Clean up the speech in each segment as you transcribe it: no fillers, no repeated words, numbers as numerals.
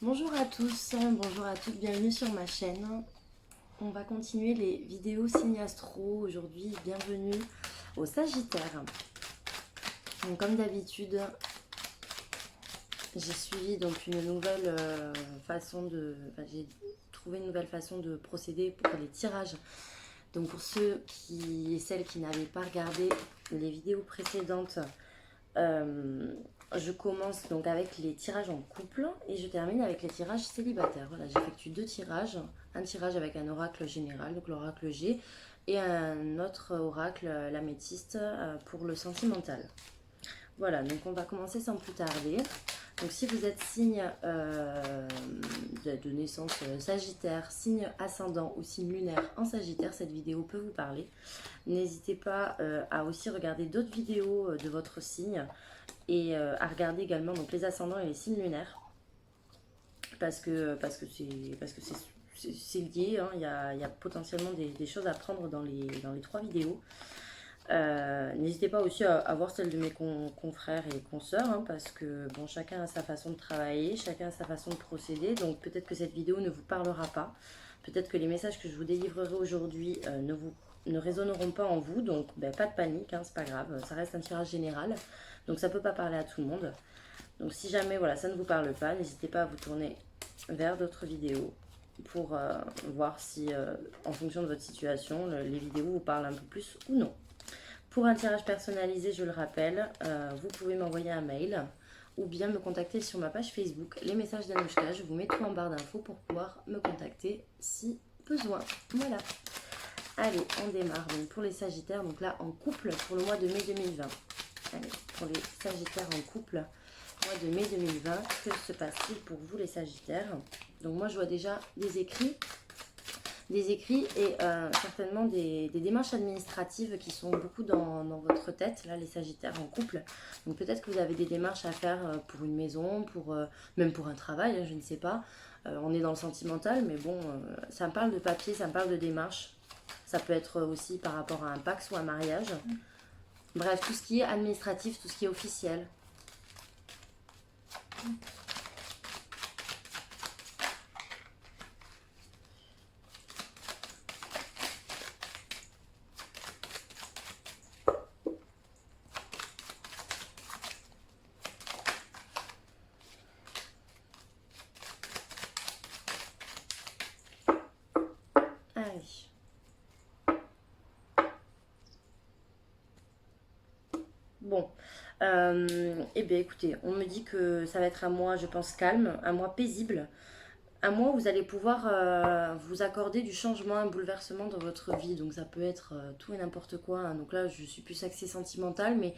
Bonjour à tous, bonjour à toutes, bienvenue sur ma chaîne. On va continuer les vidéos signes astro. Aujourd'hui, bienvenue au Sagittaire. Donc, comme d'habitude, j'ai suivi donc une nouvelle façon de... j'ai trouvé une nouvelle façon de procéder pour les tirages. Donc pour ceux et celles qui n'avaient pas regardé les vidéos précédentes, je commence donc avec les tirages en couple et je termine avec les tirages célibataires. Voilà, j'effectue deux tirages. Un tirage avec un oracle général, donc l'oracle G, et un autre oracle, l'améthyste, pour le sentimental. Voilà, donc on va commencer sans plus tarder. Donc si vous êtes signe de naissance Sagittaire, signe ascendant ou signe lunaire en Sagittaire, cette vidéo peut vous parler. N'hésitez pas à aussi regarder d'autres vidéos de votre signe et à regarder également donc, les ascendants et les signes lunaires parce que c'est lié, hein. Il y a potentiellement des choses à prendre dans les trois vidéos. N'hésitez pas aussi à voir celle de mes confrères et consoeurs, hein, parce que bon, chacun a sa façon de travailler, chacun a sa façon de procéder, donc peut-être que cette vidéo ne vous parlera pas, peut-être que les messages que je vous délivrerai aujourd'hui ne résonneront pas en vous, donc ben, pas de panique, hein, c'est pas grave, ça reste un tirage général, donc ça peut pas parler à tout le monde. Donc si jamais voilà, ça ne vous parle pas, n'hésitez pas à vous tourner vers d'autres vidéos pour voir si, en fonction de votre situation, les vidéos vous parlent un peu plus ou non. Pour un tirage personnalisé, je le rappelle, vous pouvez m'envoyer un mail ou bien me contacter sur ma page Facebook, les messages d'Anouchka. Je vous mets tout en barre d'infos pour pouvoir me contacter si besoin. Voilà. Allez, on démarre donc pour les Sagittaires. Donc là, en couple pour le mois de mai 2020. Allez, pour les Sagittaires en couple, mois de mai 2020, que se passe-t-il pour vous les Sagittaires? Donc moi, je vois déjà des écrits et certainement des démarches administratives qui sont beaucoup dans votre tête, là les Sagittaires en couple. Donc peut-être que vous avez des démarches à faire pour une maison, même pour un travail, hein, je ne sais pas. On est dans le sentimental, mais bon, ça me parle de papier, ça me parle de démarches. Ça peut être aussi par rapport à un Pacs ou un mariage. Bref, tout ce qui est administratif, tout ce qui est officiel. Allez. Bon, eh bien écoutez, on me dit que ça va être un mois, je pense, calme, un mois paisible, un mois où vous allez pouvoir vous accorder du changement, un bouleversement dans votre vie. Donc ça peut être tout et n'importe quoi, hein. Donc là, je suis plus axée sentimentale, mais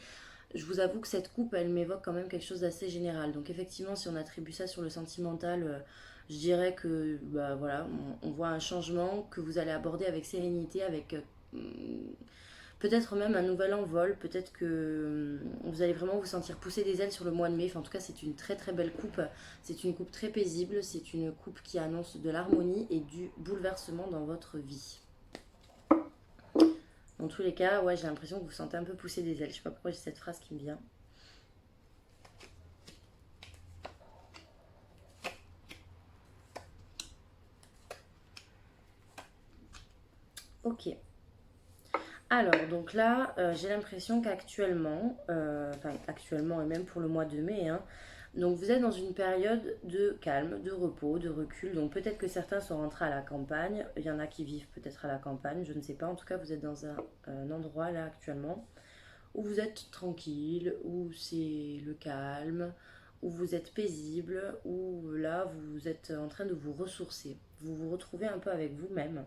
je vous avoue que cette coupe, elle m'évoque quand même quelque chose d'assez général. Donc effectivement, si on attribue ça sur le sentimental, je dirais que bah, voilà, on voit un changement que vous allez aborder avec sérénité, avec peut-être même un nouvel envol, peut-être que vous allez vraiment vous sentir pousser des ailes sur le mois de mai. Enfin, en tout cas, c'est une très très belle coupe. C'est une coupe très paisible, c'est une coupe qui annonce de l'harmonie et du bouleversement dans votre vie. Dans tous les cas, ouais, j'ai l'impression que vous vous sentez un peu pousser des ailes. Je sais pas pourquoi j'ai cette phrase qui me vient. Ok. Alors, donc là, j'ai l'impression qu'actuellement, enfin actuellement et même pour le mois de mai, hein, donc vous êtes dans une période de calme, de repos, de recul. Donc peut-être que certains sont rentrés à la campagne, il y en a qui vivent peut-être à la campagne, je ne sais pas. En tout cas, vous êtes dans un endroit là actuellement où vous êtes tranquille, où c'est le calme, où vous êtes paisible, où là vous êtes en train de vous ressourcer. Vous vous retrouvez un peu avec vous-même.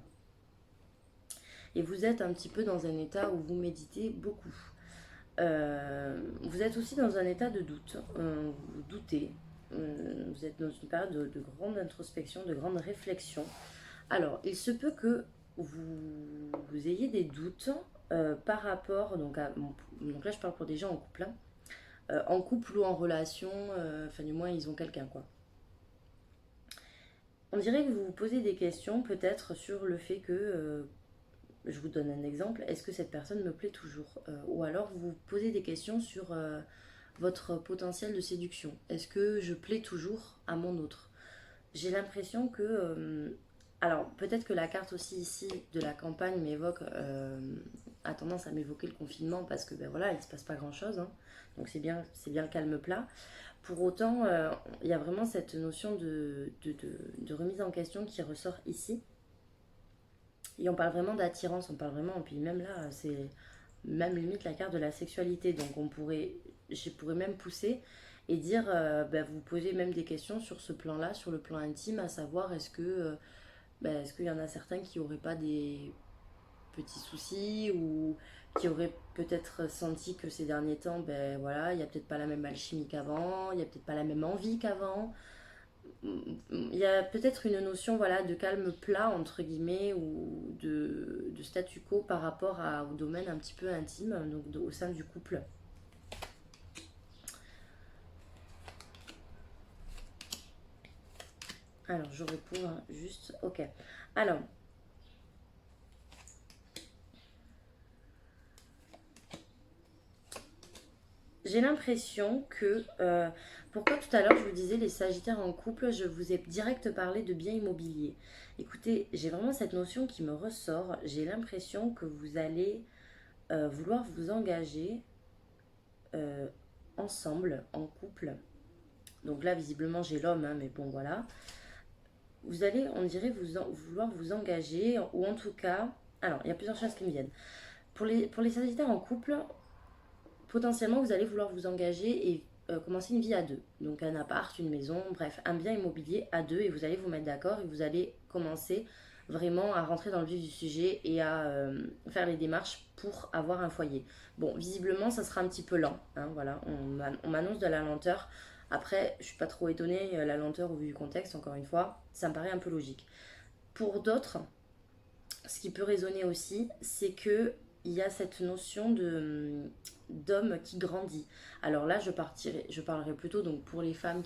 Et vous êtes un petit peu dans un état où vous méditez beaucoup. Vous êtes aussi dans un état de doute. Vous doutez. Vous êtes dans une période de grande introspection, de grande réflexion. Alors, il se peut que vous ayez des doutes par rapport, donc là je parle pour des gens en couple, hein, en couple ou en relation, enfin du moins ils ont quelqu'un quoi. On dirait que vous vous posez des questions peut-être sur le fait que je vous donne un exemple, est-ce que cette personne me plaît toujours? Ou alors vous vous posez des questions sur votre potentiel de séduction. Est-ce que je plais toujours à mon autre? j'ai l'impression que... alors, peut-être que la carte aussi ici de la campagne m'évoque... a tendance à m'évoquer le confinement parce que, ben voilà, il se passe pas grand-chose. Hein. Donc, c'est bien le calme plat. Pour autant, il y a vraiment cette notion de remise en question qui ressort ici. Et on parle vraiment d'attirance, on parle vraiment... Puis même là, c'est même limite la carte de la sexualité. Donc, je pourrais même pousser et dire, ben, vous posez même des questions sur ce plan-là, sur le plan intime, à savoir est-ce qu'il y en a certains qui n'auraient pas des petits soucis ou qui auraient peut-être senti que ces derniers temps, ben voilà, il n'y a peut-être pas la même alchimie qu'avant, il n'y a peut-être pas la même envie qu'avant. Il y a peut-être une notion voilà, de calme plat, entre guillemets, ou de statu quo par rapport au domaine un petit peu intime, donc au sein du couple. Alors, je réponds juste. Ok. Alors, j'ai l'impression que... pourquoi tout à l'heure je vous disais les Sagittaires en couple, je vous ai direct parlé de biens immobiliers. Écoutez, j'ai vraiment cette notion qui me ressort. J'ai l'impression que vous allez vouloir vous engager euh, ensemble, en couple. Donc là, visiblement, j'ai l'homme, hein, mais bon, voilà. Vous allez, on dirait, vouloir vous engager, ou en tout cas... Alors, il y a plusieurs choses qui me viennent. Pour les Sagittaires en couple, potentiellement, vous allez vouloir vous engager et commencer une vie à deux. Donc un appart, une maison, bref, un bien immobilier à deux et vous allez vous mettre d'accord et vous allez commencer vraiment à rentrer dans le vif du sujet et à faire les démarches pour avoir un foyer. Bon, visiblement, ça sera un petit peu lent. Hein, voilà, on m'annonce de la lenteur. Après, je suis pas trop étonnée, la lenteur au vu du contexte, encore une fois, ça me paraît un peu logique. Pour d'autres, ce qui peut résonner aussi, c'est que il y a cette notion d'homme qui grandit. Alors là, je parlerai plutôt donc pour les femmes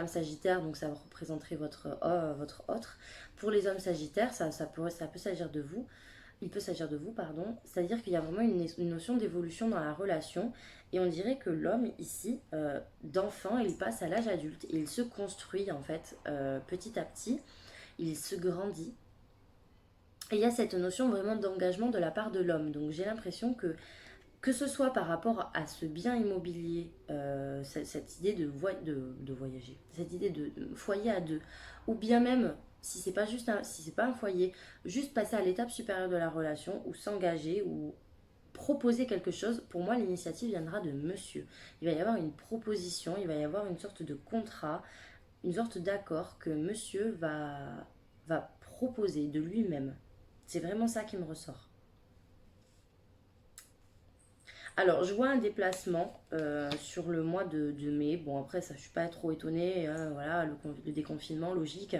sagittaires, donc ça représenterait votre autre. Pour les hommes sagittaires, ça peut s'agir de vous. Il peut s'agir de vous, pardon. C'est-à-dire qu'il y a vraiment une notion d'évolution dans la relation. Et on dirait que l'homme, ici, d'enfant, il passe à l'âge adulte. Et il se construit, en fait, petit à petit. Il se grandit. Et il y a cette notion vraiment d'engagement de la part de l'homme. Donc j'ai l'impression que ce soit par rapport à ce bien immobilier, cette idée de voyager, cette idée de foyer à deux, ou bien même, si c'est pas un foyer, juste passer à l'étape supérieure de la relation, ou s'engager, ou proposer quelque chose, pour moi l'initiative viendra de monsieur. Il va y avoir une proposition, il va y avoir une sorte de contrat, une sorte d'accord que monsieur va proposer de lui-même. C'est vraiment ça qui me ressort. Alors, je vois un déplacement sur le mois de mai. Bon, après, ça, je suis pas trop étonnée. Hein, voilà, le déconfinement, logique.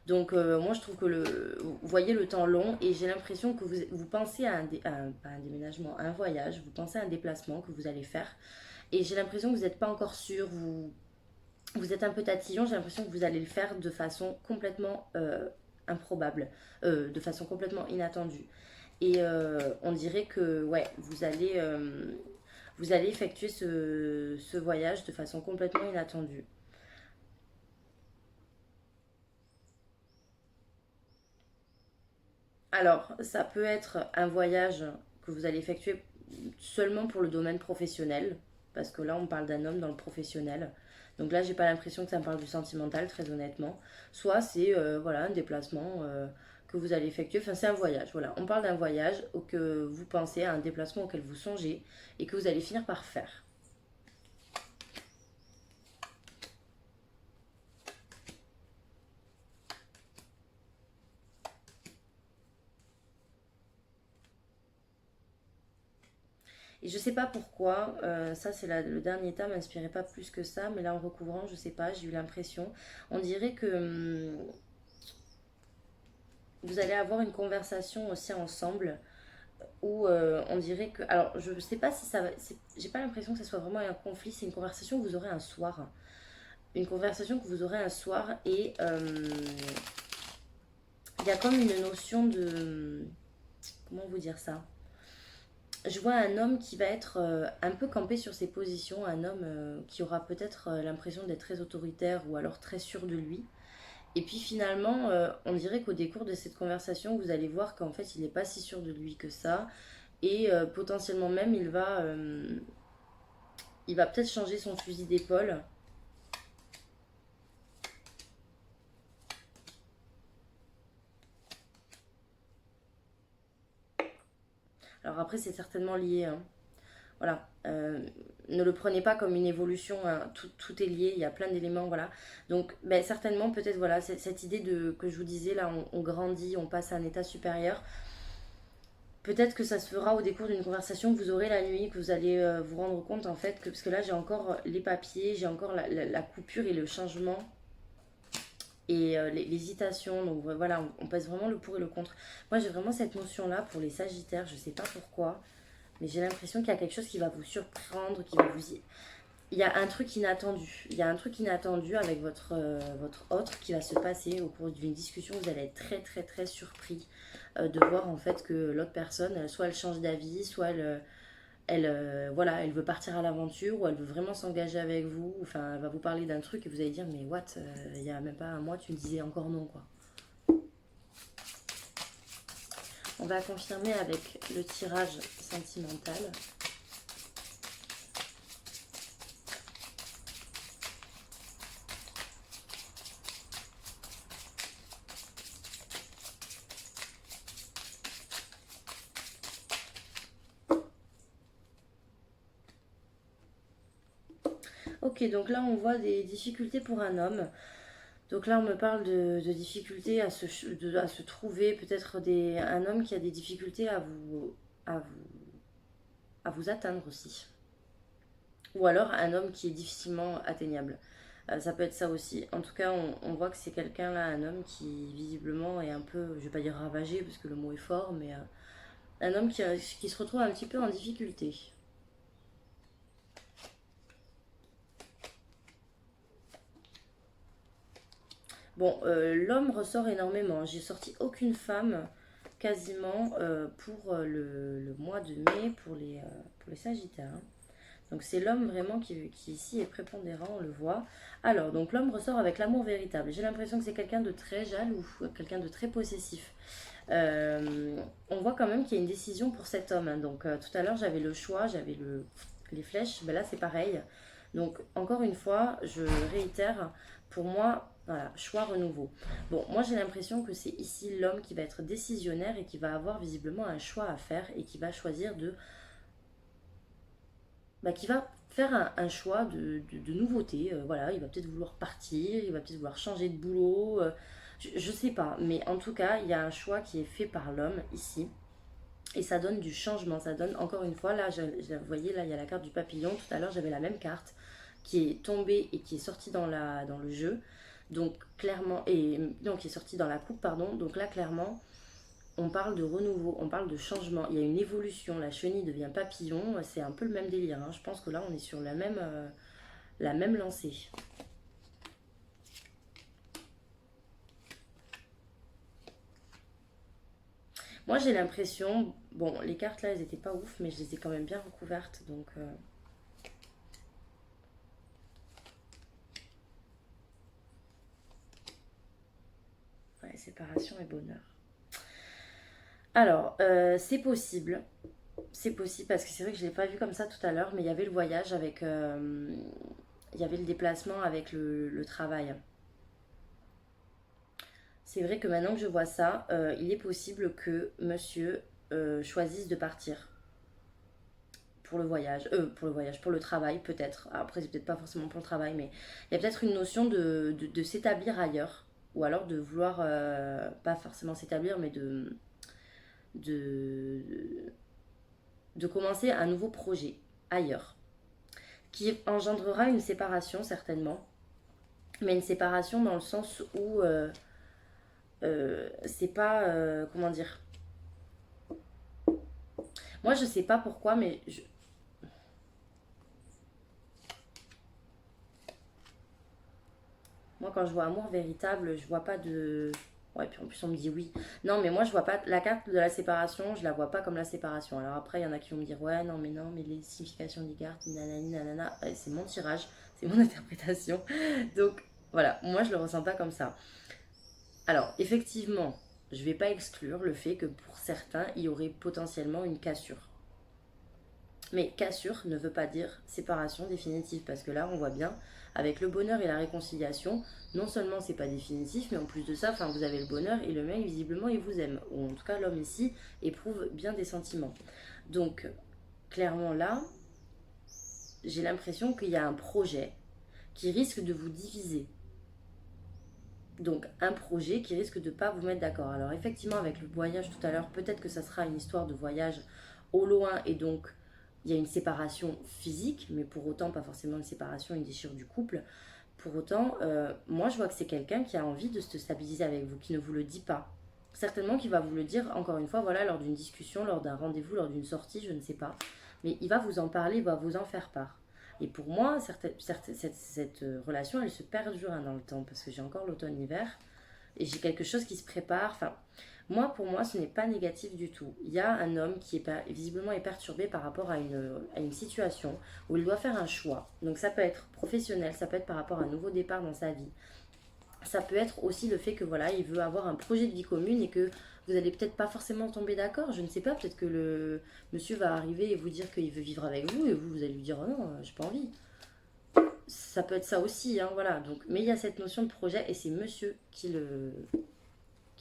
Donc, moi, je trouve que vous voyez le temps long et j'ai l'impression que vous pensez pas un déménagement, à un voyage. Vous pensez à un déplacement que vous allez faire. Et j'ai l'impression que vous n'êtes pas encore sûr. Vous êtes un peu tatillon. J'ai l'impression que vous allez le faire de façon complètement improbable, de façon complètement inattendue. Et on dirait que ouais, vous allez effectuer ce voyage de façon complètement inattendue. Alors, ça peut être un voyage que vous allez effectuer seulement pour le domaine professionnel, parce que là, on parle d'un homme dans le professionnel. Donc là, j'ai pas l'impression que ça me parle du sentimental, très honnêtement. Soit c'est voilà, un déplacement que vous allez effectuer, enfin c'est un voyage, voilà. On parle d'un voyage que vous pensez à un déplacement auquel vous songez et que vous allez finir par faire. Et je sais pas pourquoi, ça c'est le dernier état m'inspirait pas plus que ça, mais là en recouvrant, je sais pas, j'ai eu l'impression, on dirait que vous allez avoir une conversation aussi ensemble où on dirait que, alors je sais pas si ça va, j'ai pas l'impression que ce soit vraiment un conflit, c'est une conversation que vous aurez un soir, une conversation que vous aurez un soir et il y a comme une notion de, comment vous dire ça? Je vois un homme qui va être un peu campé sur ses positions, un homme qui aura peut-être l'impression d'être très autoritaire ou alors très sûr de lui. Et puis finalement, on dirait qu'au décours de cette conversation, vous allez voir qu'en fait, il n'est pas si sûr de lui que ça. Et potentiellement même, il va peut-être changer son fusil d'épaule. Alors après, c'est certainement lié, hein. Voilà. Ne le prenez pas comme une évolution, hein. Tout est lié, il y a plein d'éléments, voilà. Donc, ben, certainement, peut-être, voilà, cette idée que je vous disais, là, on grandit, on passe à un état supérieur. Peut-être que ça se fera au décours d'une conversation que vous aurez la nuit, que vous allez vous rendre compte, en fait, parce que là, j'ai encore les papiers, j'ai encore la coupure et le changement et l'hésitation. Donc, voilà, on passe vraiment le pour et le contre. Moi, j'ai vraiment cette notion-là pour les sagittaires, je sais pas pourquoi. Mais j'ai l'impression qu'il y a quelque chose qui va vous surprendre, qui va vous... Il y a un truc inattendu. Il y a un truc inattendu avec votre autre qui va se passer au cours d'une discussion. Vous allez être très très très surpris de voir en fait que l'autre personne, soit elle change d'avis, soit voilà, elle veut partir à l'aventure ou elle veut vraiment s'engager avec vous. Enfin, elle va vous parler d'un truc et vous allez dire mais what, il y a même pas un mois tu me disais encore non quoi. On va confirmer avec le tirage sentimental. Ok, donc là on voit des difficultés pour un homme. Donc là on me parle de difficultés à se trouver, peut-être un homme qui a des difficultés à vous, à vous atteindre aussi. Ou alors un homme qui est difficilement atteignable. Ça peut être ça aussi. En tout cas, on voit que c'est quelqu'un là, un homme qui visiblement est un peu, je vais pas dire ravagé parce que le mot est fort, mais un homme qui se retrouve un petit peu en difficulté. Bon, l'homme ressort énormément. J'ai sorti aucune femme quasiment pour le mois de mai pour les Sagittaires, hein. Donc c'est l'homme vraiment qui ici est prépondérant, on le voit. Alors, donc l'homme ressort avec l'amour véritable. J'ai l'impression que c'est quelqu'un de très jaloux, quelqu'un de très possessif. On voit quand même qu'il y a une décision pour cet homme, hein. Donc tout à l'heure j'avais le choix, j'avais les flèches, ben là c'est pareil. Donc encore une fois, je réitère, pour moi, voilà, choix renouveau. Bon, moi j'ai l'impression que c'est ici l'homme qui va être décisionnaire et qui va avoir visiblement un choix à faire et qui va choisir qui va faire un choix de nouveauté. Voilà, il va peut-être vouloir partir, il va peut-être vouloir changer de boulot. Je sais pas, mais en tout cas, il y a un choix qui est fait par l'homme ici. Et ça donne du changement, ça donne encore une fois, là, vous voyez, là, il y a la carte du papillon. Tout à l'heure, j'avais la même carte qui est tombée et qui est sortie dans le jeu. Donc, clairement, et donc, qui est sortie dans la coupe, pardon. Donc, là, clairement, on parle de renouveau, on parle de changement. Il y a une évolution, la chenille devient papillon. C'est un peu le même délire, hein. Je pense que là, on est sur la même lancée. Moi, j'ai l'impression, bon, les cartes là, elles étaient pas ouf, mais je les ai quand même bien recouvertes. Donc, ouais, séparation et bonheur. Alors, c'est possible. C'est possible parce que c'est vrai que je ne l'ai pas vu comme ça tout à l'heure, mais il y avait le voyage avec. Il y avait le déplacement avec le travail. C'est vrai que maintenant que je vois ça, il est possible que monsieur choisisse de partir pour le voyage, pour le travail peut-être. Après, c'est peut-être pas forcément pour le travail, mais il y a peut-être une notion de s'établir ailleurs, ou alors de vouloir, pas forcément s'établir, mais de, de commencer un nouveau projet ailleurs, qui engendrera une séparation certainement, mais une séparation dans le sens où c'est pas, comment dire, moi je sais pas pourquoi, mais moi quand je vois amour véritable, je vois pas de Ouais, puis en plus on me dit oui. Non, mais moi je vois pas la carte de la séparation, je la vois pas comme la séparation. Alors après, il y en a qui vont me dire ouais, non, mais les significations des cartes, nanani, nanana, ouais, c'est mon tirage, c'est mon interprétation. Donc voilà, moi je le ressens pas comme ça. Alors effectivement, je vais pas exclure le fait que pour certains, il y aurait potentiellement une cassure. Mais cassure ne veut pas dire séparation définitive, parce que là, on voit bien, avec le bonheur et la réconciliation, non seulement c'est pas définitif, mais en plus de ça, enfin, vous avez le bonheur et le mec, visiblement, il vous aime. Ou en tout cas, l'homme ici éprouve bien des sentiments. Donc, clairement là, j'ai l'impression qu'il y a un projet qui risque de vous diviser. Donc, un projet qui risque de ne pas vous mettre d'accord. Alors, effectivement, avec le voyage tout à l'heure, peut-être que ça sera une histoire de voyage au loin et donc il y a une séparation physique, mais pour autant pas forcément une séparation, une déchirure du couple. Pour autant, moi je vois que c'est quelqu'un qui a envie de se stabiliser avec vous, qui ne vous le dit pas. Certainement qu'il va vous le dire, encore une fois, voilà, lors d'une discussion, lors d'un rendez-vous, lors d'une sortie, je ne sais pas. Mais il va vous en parler, il va vous en faire part. Et pour moi, cette relation, elle se perdure hein, dans le temps, parce que j'ai encore l'automne-hiver, et j'ai quelque chose qui se prépare. Enfin, moi, pour moi, ce n'est pas négatif du tout. Il y a un homme qui est visiblement est perturbé par rapport à une situation où il doit faire un choix. Donc ça peut être professionnel, ça peut être par rapport à un nouveau départ dans sa vie. Ça peut être aussi le fait que voilà, il veut avoir un projet de vie commune et que vous allez peut-être pas forcément tomber d'accord. Je ne sais pas, peut-être que le monsieur va arriver et vous dire qu'il veut vivre avec vous et vous, vous allez lui dire oh non, j'ai pas envie. Ça peut être ça aussi, hein, voilà. Donc, mais il y a cette notion de projet et c'est monsieur qui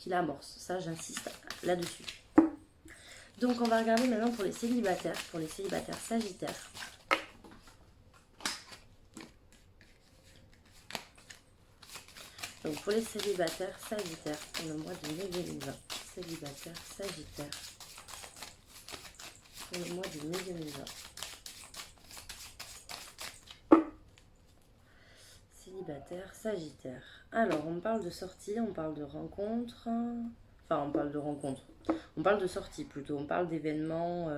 l'amorce. Ça, j'insiste là-dessus. Donc, on va regarder maintenant pour les célibataires sagittaires. Donc, pour les célibataires sagittaires, pour le mois de mai 2020. Célibataires sagittaires, pour le mois de mai 2020. Célibataire sagittaire. Alors, on parle de sortie, on parle de rencontre. Enfin, on parle de rencontre. On parle de sortie plutôt. On parle d'événements,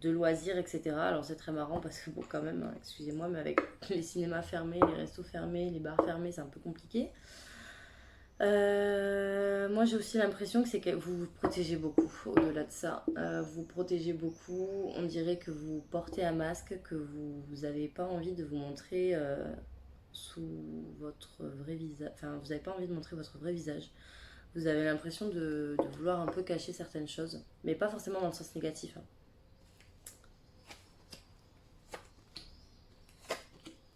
de loisirs, etc. Alors, c'est très marrant parce que, bon, quand même, hein, excusez-moi, mais avec les cinémas fermés, les restos fermés, les bars fermés, c'est un peu compliqué. Moi, j'ai aussi l'impression que c'est que vous vous protégez beaucoup. Au-delà de ça, vous vous protégez beaucoup. On dirait que vous portez un masque, que vous n'avez pas envie de vous montrer sous votre vrai visage. Enfin, vous n'avez pas envie de montrer votre vrai visage. Vous avez l'impression de vouloir un peu cacher certaines choses, mais pas forcément dans le sens négatif, hein.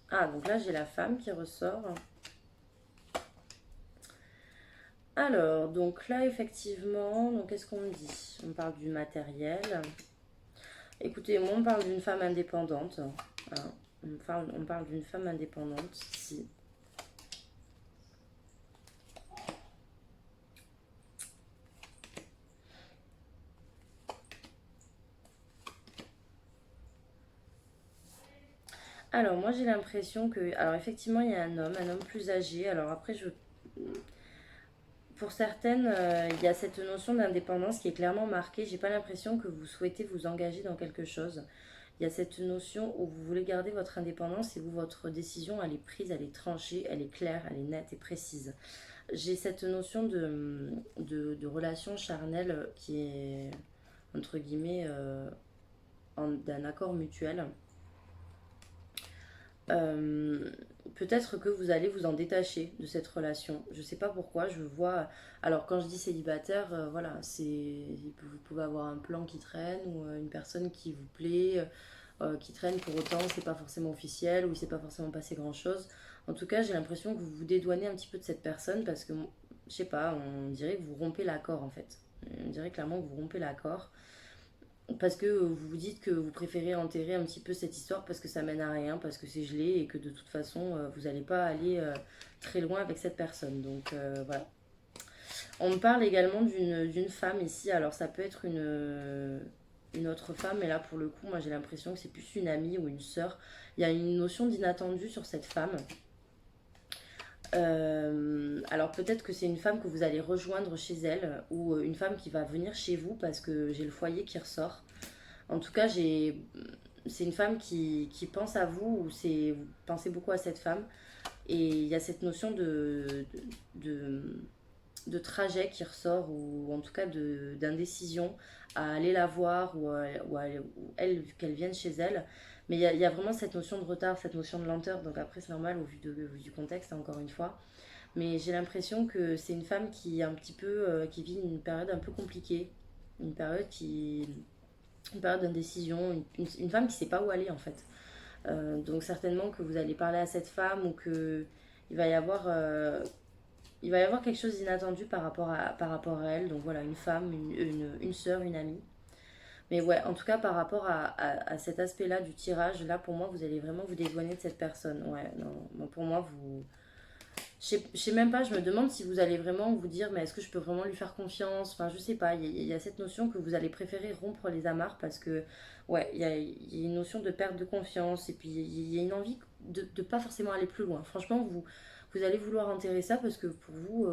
Ah, donc là, j'ai la femme qui ressort. Alors, donc là, effectivement, donc qu'est-ce qu'on me dit? On parle du matériel. Écoutez, moi, on parle d'une femme indépendante, hein. On parle d'une femme indépendante ici. Alors, moi, j'ai l'impression que... Alors, effectivement, il y a un homme plus âgé. Alors, après, pour certaines, il y a cette notion d'indépendance qui est clairement marquée. J'ai pas l'impression que vous souhaitez vous engager dans quelque chose. Il y a cette notion où vous voulez garder votre indépendance et où votre décision, elle est prise, elle est tranchée, elle est claire, elle est nette et précise. J'ai cette notion de relation charnelle qui est, entre guillemets, d'un accord mutuel. Euh, Peut-être que vous allez vous en détacher de cette relation. Je sais pas pourquoi, je vois. Alors, quand je dis célibataire, voilà, vous pouvez avoir un plan qui traîne ou une personne qui vous plaît, qui traîne pour autant, c'est pas forcément officiel ou il s'est pas forcément passé grand chose. En tout cas, j'ai l'impression que vous vous dédouanez un petit peu de cette personne parce que, je sais pas, on dirait que vous rompez l'accord en fait. On dirait clairement que vous rompez l'accord parce que vous vous dites que vous préférez enterrer un petit peu cette histoire parce que ça mène à rien, parce que c'est gelé et que de toute façon vous n'allez pas aller très loin avec cette personne. Donc voilà. On me parle également d'une femme ici, alors ça peut être une autre femme, mais là pour le coup, moi j'ai l'impression que c'est plus une amie ou une sœur. Il y a une notion d'inattendu sur cette femme. Alors peut-être que c'est une femme que vous allez rejoindre chez elle ou une femme qui va venir chez vous parce que j'ai le foyer qui ressort. En tout cas, c'est une femme qui pense à vous ou vous pensez beaucoup à cette femme. Et il y a cette notion de de trajet qui ressort, ou en tout cas d'indécision à aller la voir ou elle, qu'elle vienne chez elle. Mais il y a vraiment cette notion de retard, cette notion de lenteur. Donc après, c'est normal au vu du contexte, encore une fois. Mais j'ai l'impression que c'est une femme qui est un petit peu, qui vit une période un peu compliquée. Une période qui, une période d'indécision, une femme qui sait pas où aller en fait. Donc certainement que vous allez parler à cette femme ou que il va y avoir, euh, il va y avoir quelque chose d'inattendu par rapport à elle. Donc voilà, une femme, une sœur, une amie. Mais ouais, en tout cas, par rapport à cet aspect-là du tirage, là, pour moi, vous allez vraiment vous dédouaner de cette personne. Ouais, non, bon, pour moi, vous... Je sais même pas, je me demande si vous allez vraiment vous dire, mais est-ce que je peux vraiment lui faire confiance? Enfin, je sais pas, il y a cette notion que vous allez préférer rompre les amarres parce que, ouais, il y a une notion de perte de confiance et puis il y a une envie de pas forcément aller plus loin. Franchement, vous allez vouloir enterrer ça parce que pour vous,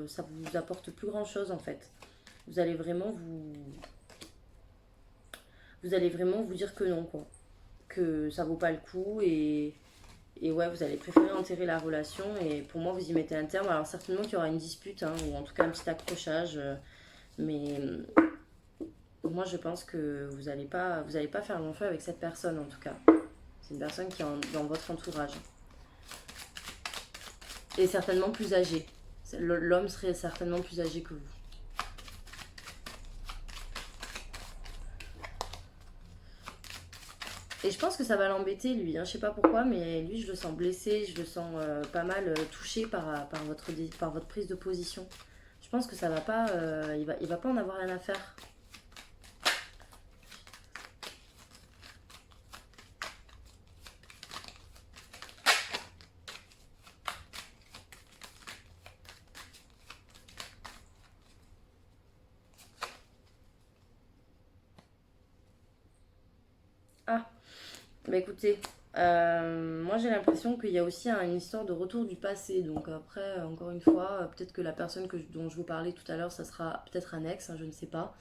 ça vous apporte plus grand-chose en fait. Vous allez vraiment vous allez vraiment vous dire que non, quoi. Que ça vaut pas le coup et ouais, vous allez préférer enterrer la relation et pour moi, vous y mettez un terme. Alors, certainement qu'il y aura une dispute, hein, ou en tout cas un petit accrochage, mais moi, je pense que vous allez pas faire long feu avec cette personne, en tout cas. C'est une personne qui est dans votre entourage et certainement plus âgée. L'homme serait certainement plus âgé que vous. Et je pense que ça va l'embêter, lui, hein. Je sais pas pourquoi, mais lui, je le sens blessé, je le sens pas mal touché par votre prise de position. Je pense que ça va pas, il va pas en avoir rien à faire. Ah, bah écoutez, moi j'ai l'impression qu'il y a aussi une histoire de retour du passé. Donc après, encore une fois, peut-être que la personne dont je vous parlais tout à l'heure, ça sera peut-être un ex, hein, je ne sais pas.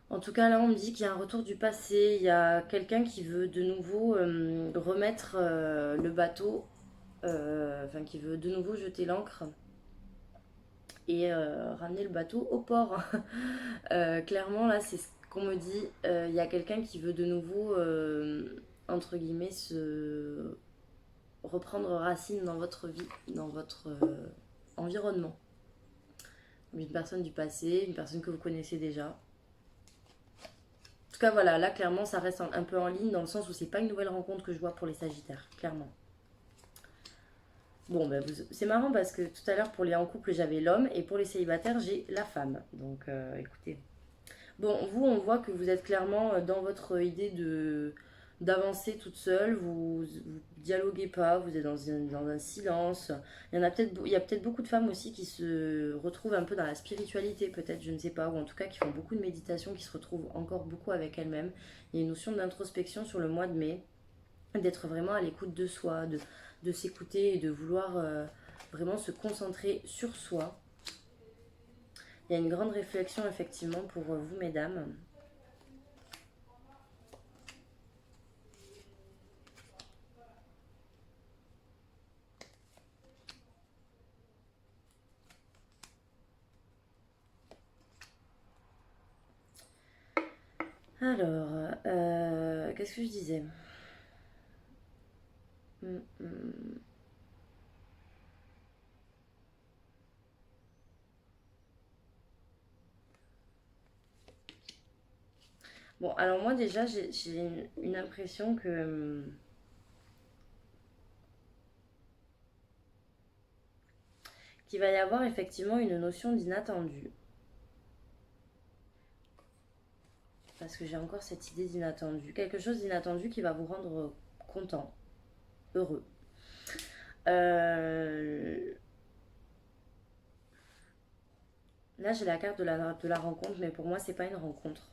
En tout cas, là, on me dit qu'il y a un retour du passé. Il y a quelqu'un qui veut de nouveau remettre le bateau, enfin qui veut de nouveau jeter l'ancre et ramener le bateau au port. Clairement, là, c'est ce qu'on me dit. Il y a quelqu'un qui veut de nouveau, entre guillemets, se reprendre racine dans votre vie, dans votre environnement. Une personne du passé, une personne que vous connaissez déjà. En tout cas, voilà, là, clairement, ça reste un peu en ligne dans le sens où c'est pas une nouvelle rencontre que je vois pour les Sagittaires, clairement. Bon, ben, c'est marrant parce que tout à l'heure, pour les en couple, j'avais l'homme et pour les célibataires, j'ai la femme. Donc, écoutez. Bon, vous, on voit que vous êtes clairement dans votre idée de d'avancer toute seule, vous dialoguez pas, vous êtes dans un silence. Il y a peut-être beaucoup de femmes aussi qui se retrouvent un peu dans la spiritualité, peut-être, je ne sais pas, ou en tout cas qui font beaucoup de méditation, qui se retrouvent encore beaucoup avec elles-mêmes. Il y a une notion d'introspection sur le mois de mai, d'être vraiment à l'écoute de soi, de s'écouter et de vouloir vraiment se concentrer sur soi. Il y a une grande réflexion effectivement pour vous, mesdames. Alors, qu'est-ce que je disais? Hum, hum. Bon, alors moi déjà, j'ai une impression que qu'il va y avoir effectivement une notion d'inattendu. Parce que j'ai encore cette idée d'inattendu. Quelque chose d'inattendu qui va vous rendre content, heureux. Euh, Là, j'ai la carte de la rencontre, mais pour moi, c'est pas une rencontre.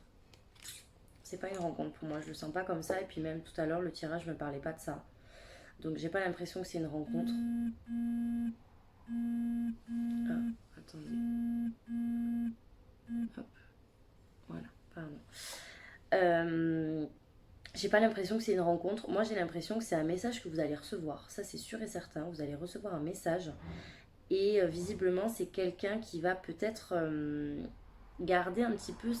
C'est pas une rencontre pour moi, je le sens pas comme ça. Et puis même tout à l'heure, le tirage me parlait pas de ça. Donc j'ai pas l'impression que c'est une rencontre. Ah, attendez. Hop, voilà, pardon. Euh, j'ai pas l'impression que c'est une rencontre. Moi, j'ai l'impression que c'est un message que vous allez recevoir. Ça, c'est sûr et certain. Vous allez recevoir un message. Et visiblement, c'est quelqu'un qui va peut-être garder un petit peu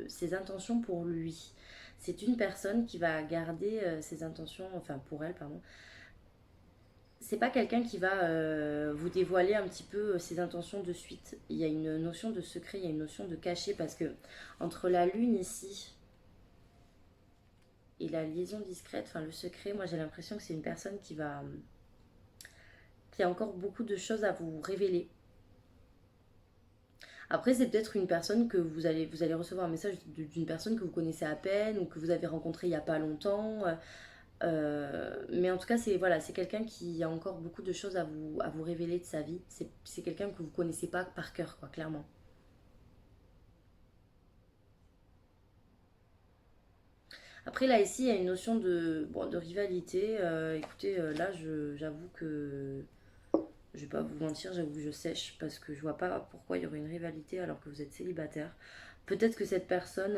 ses intentions pour lui. C'est une personne qui va garder ses intentions, enfin pour elle, pardon. C'est pas quelqu'un qui va vous dévoiler un petit peu ses intentions de suite. Il y a une notion de secret, il y a une notion de cachet parce que entre la lune ici et la liaison discrète, enfin le secret, moi j'ai l'impression que c'est une personne qui a encore beaucoup de choses à vous révéler. Après, c'est peut-être une personne que vous allez recevoir un message d'une personne que vous connaissez à peine ou que vous avez rencontré il n'y a pas longtemps. Mais en tout cas, c'est voilà, c'est quelqu'un qui a encore beaucoup de choses à vous révéler de sa vie. C'est quelqu'un que vous connaissez pas par cœur, quoi, clairement. Après, là, ici, il y a une notion de rivalité. Écoutez, là, j'avoue que je vais pas vous mentir, j'avoue que je sèche parce que je vois pas pourquoi il y aurait une rivalité alors que vous êtes célibataire. Peut-être que cette personne,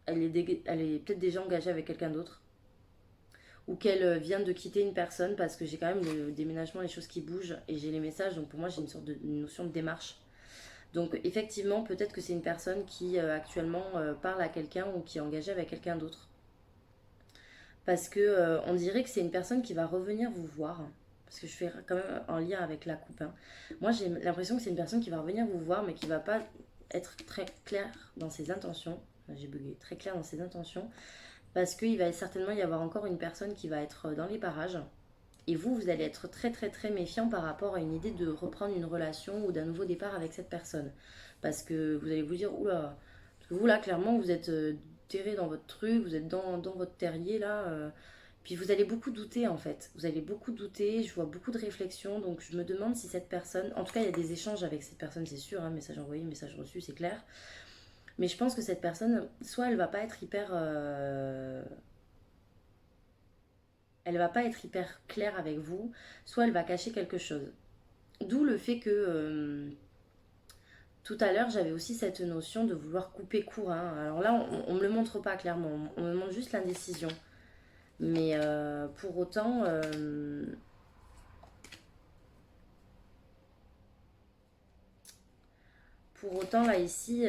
elle est peut-être déjà engagée avec quelqu'un d'autre ou qu'elle vient de quitter une personne parce que j'ai quand même le déménagement, les choses qui bougent et j'ai les messages, donc pour moi j'ai une notion de démarche. Donc effectivement, peut-être que c'est une personne qui actuellement parle à quelqu'un ou qui est engagée avec quelqu'un d'autre. Parce que on dirait que c'est une personne qui va revenir vous voir. Parce que je fais quand même en lien avec la coupe, hein. Moi j'ai l'impression que c'est une personne qui va revenir vous voir mais qui va pas être très claire dans ses intentions. Enfin, j'ai bugué, très clair dans ses intentions. Parce qu'il va certainement y avoir encore une personne qui va être dans les parages. Et vous allez être très très très méfiant par rapport à une idée de reprendre une relation ou d'un nouveau départ avec cette personne. Parce que vous allez vous dire, oula, parce que vous là, clairement, vous êtes terré dans votre truc, vous êtes dans votre terrier là. Puis vous allez beaucoup douter en fait. Vous allez beaucoup douter, je vois beaucoup de réflexions. Donc je me demande si cette personne, en tout cas il y a des échanges avec cette personne, c'est sûr, hein, message envoyé, message reçu, c'est clair. Mais je pense que cette personne, soit elle va pas être hyper elle va pas être hyper claire avec vous, soit elle va cacher quelque chose. D'où le fait que tout à l'heure j'avais aussi cette notion de vouloir couper court, hein. Alors là on me le montre pas clairement, on me montre juste l'indécision. Mais pour autant là ici,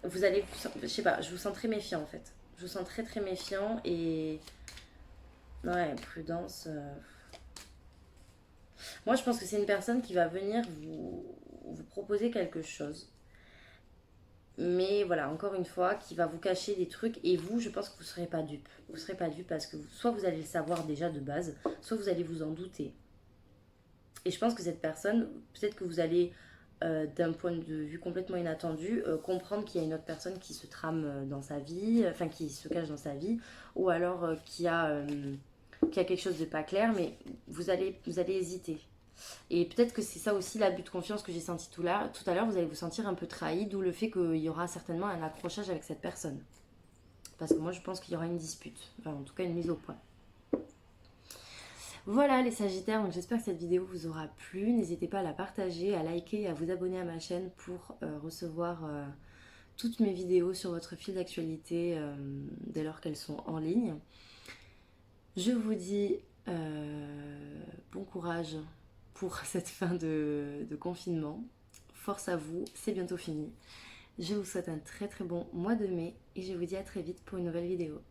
vous allez, je sais pas, je vous sens très méfiant en fait. Je vous sens très très méfiant et ouais, prudence. Moi, je pense que c'est une personne qui va venir vous proposer quelque chose. Mais voilà, encore une fois, qui va vous cacher des trucs. Et vous, je pense que vous ne serez pas dupe. Vous ne serez pas dupe parce que soit vous allez le savoir déjà de base, soit vous allez vous en douter. Et je pense que cette personne, peut-être que vous allez, d'un point de vue complètement inattendu, comprendre qu'il y a une autre personne qui se trame dans sa vie, enfin qui se cache dans sa vie, ou alors qui a quelque chose de pas clair, mais vous allez hésiter. Et peut-être que c'est ça aussi l'abus de confiance que j'ai senti tout à l'heure. Vous allez vous sentir un peu trahi, d'où le fait qu'il y aura certainement un accrochage avec cette personne. Parce que moi, je pense qu'il y aura une dispute. Enfin, en tout cas, une mise au point. Voilà les Sagittaires, donc j'espère que cette vidéo vous aura plu. N'hésitez pas à la partager, à liker et à vous abonner à ma chaîne pour recevoir toutes mes vidéos sur votre fil d'actualité dès lors qu'elles sont en ligne. Je vous dis bon courage pour cette fin de confinement. Force à vous, c'est bientôt fini. Je vous souhaite un très très bon mois de mai et je vous dis à très vite pour une nouvelle vidéo.